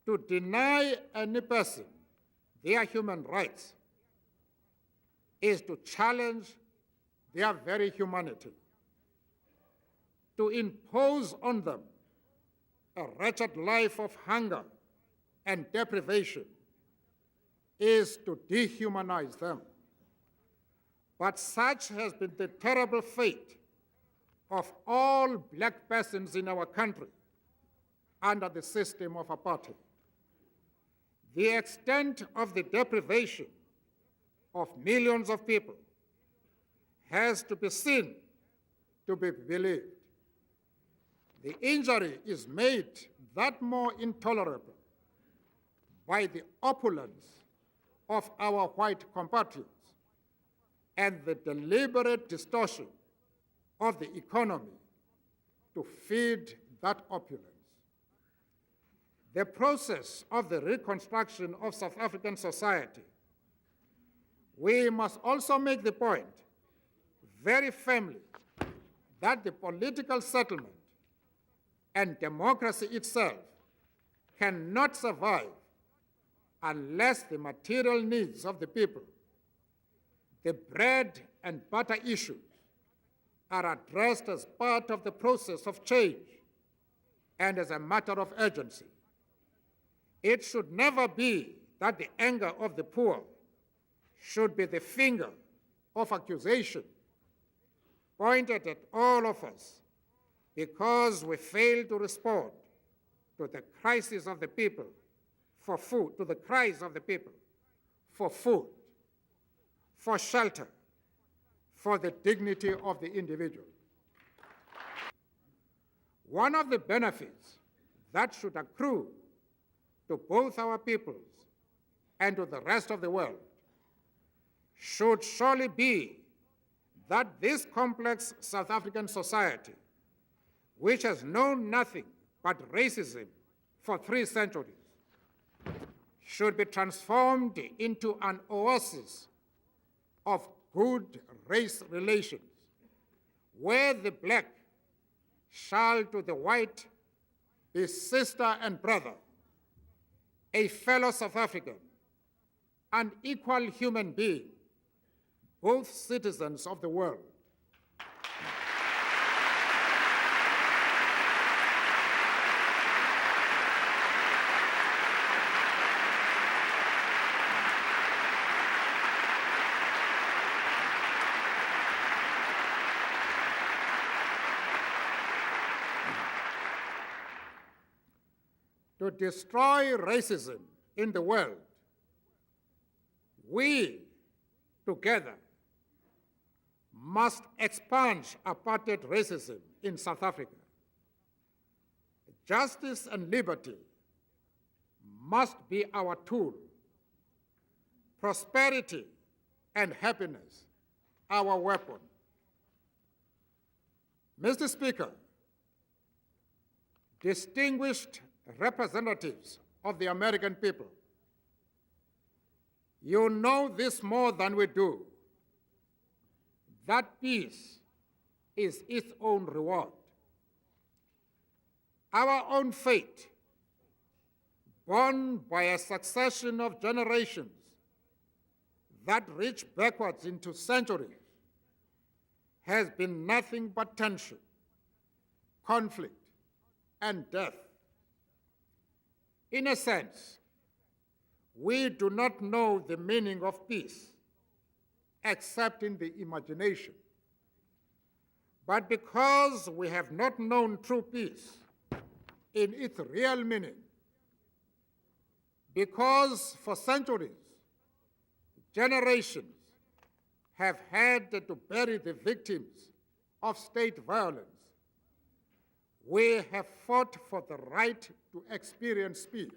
To deny any person their human rights is to challenge their very humanity. To impose on them a wretched life of hunger and deprivation is to dehumanize them. But such has been the terrible fate of all black persons in our country under the system of apartheid. The extent of the deprivation of millions of people has to be seen to be believed. The injury is made that more intolerable by the opulence of our white compatriots and the deliberate distortion of the economy to feed that opulence. The process of the reconstruction of South African society, we must also make the point very firmly that the political settlement and democracy itself cannot survive unless the material needs of the people, the bread and butter issues, are addressed as part of the process of change and as a matter of urgency. It should never be that the anger of the poor should be the finger of accusation pointed at all of us because we fail to respond to the crisis of the people for food, to the cries of the people for food, for shelter, for the dignity of the individual. One of the benefits that should accrue to both our peoples and to the rest of the world should surely be that this complex South African society, which has known nothing but racism for 3 centuries, should be transformed into an oasis of good race relations, where the black shall to the white be sister and brother, a fellow South African, an equal human being, both citizens of the world. To destroy racism in the world, we together must expunge apartheid racism in South Africa. Justice and liberty must be our tool. Prosperity and happiness, our weapon. Mr. Speaker, distinguished representatives of the American people, you know this more than we do, that peace is its own reward. Our own fate, born by a succession of generations that reach backwards into centuries, has been nothing but tension, conflict, and death. In a sense, we do not know the meaning of peace except in the imagination. But because we have not known true peace in its real meaning, because for centuries, generations have had to bury the victims of state violence, we have fought for the right to experience peace.